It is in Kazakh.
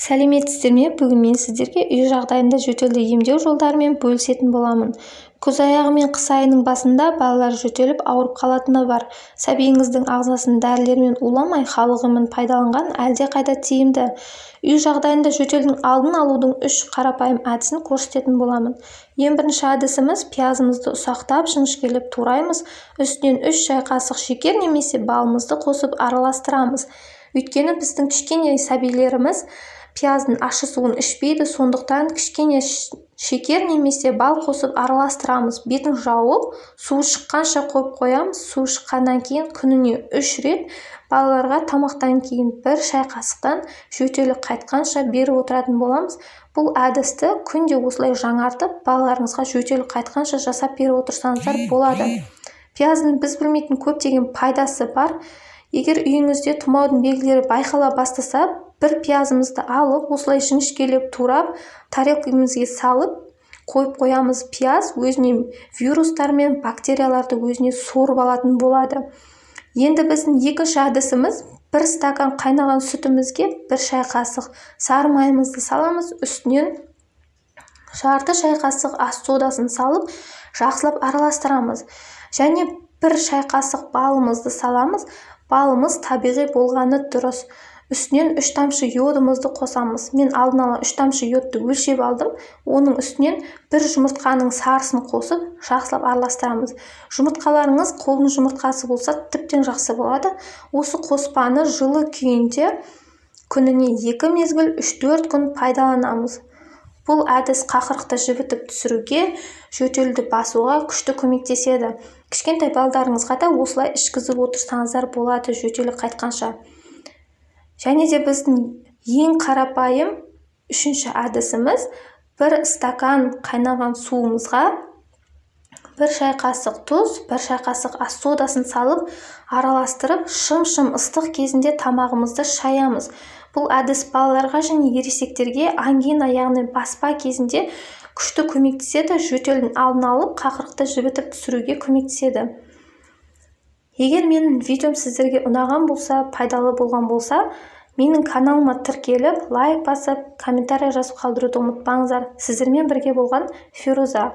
Сәлеметсіздер ме? Бүгін мен сіздерге үй жағдайында жөтелді емдеу жолдарымен бөлісетін боламын. Күз аяғы мен қыс айының басында балалар жөтеліп ауырып қалатыны бар. Сәбиіңіздің ағзасын дәрілермен уламай халық емін пайдаланған әлдеқайда тиімді. Үй жағдайында жөтелдің алдын алудың 3 қарапайым әдісін көрсететін боламын. Ең бірінші әдісіміз пиязымызды ұсақтап жіңішкелеп тураймыз, үстінен 3 шай қасық шекер немесе балымызды қосып араластырамыз. Өйткені біздің кішкене сәбилеріміз пияздың ащы суын ішпейді, сондықтан кішкене шекер немесе бал қосып араластырамыз. Бетін жауып, суы шыққанша қойып қоямыз. Суы шыққаннан кейін күніне 3 рет балаларға тамақтан кейін 1 шай қасықтан жөтелі қайтқанша беріп отыратын боламыз. Бұл әдісті күнде осылай жаңартып, балаларыңызға жөтелі қайтқанша жасап беріп отырсаңыздар болады. Пияздың біз білмейтін көптеген пайдасы бар. Егер үйіңізде тұмаудың белгілері байқала бастаса, бір пиязымызды алып, осылай жіңішкелеп турап, тарелкамызға салып қойып қоямыз. Пияз өзіне вирустар мен бактерияларды өзіне сорып алатын болады. Енді біздің екінші әдісіміз 1 стакан қайнаған сүтімізге 1 шай қасық сары майымызды саламыз, үстінен жарты шай қасық ас содасын салып, жақсылап араластырамыз. Және 1 шай қасық балымызды саламыз. Балымыз табиғи болғаны дұрыс. Үстінен 3 тамшы йодымызды қосамыз. Мен алдын ала 3 тамшы йодты өлшеп алдым. Оның үстінен 1 жұмыртқаның сарысын қосып, жақсылап араластырамыз. Жұмыртқаларыңыз қолдың жұмыртқасы болса, тіптен жақсы болады. Осы қоспаны жылы күйінде күніне 2 мезгіл 3-4 күн пайдаланамыз. Бұл әдіс қақырықты жібітіп түсіруге, жөтелді басуға күшті көмектеседі. Кішкентай балдарыңызға да осылай ішкізіп отырсаңыздар болады жөтелі қайтқанша. Және де біздің ең қарапайым 3-ші әдісіміз 1 стакан қайнаған суымызға 1 шай қасық тұз, 1 шай қасық ас содасын салып, араластырып, шым-шым ыстық кезінде тамағымызды шаямыз. Бұл әдіс балаларға және ересектерге ангина, яғни баспа кезінде күшті көмектеседі, жөтелдің алдын алып, қақырықты жібітіп түсіруге көмектеседі. Егер менің видеом сіздерге ұнаған болса, пайдалы болған болса, менің каналыма тіркеліп, лайк басып, комментарий жазып қалдыруды ұмытпаңыздар. Сіздермен бірге болған Фируза.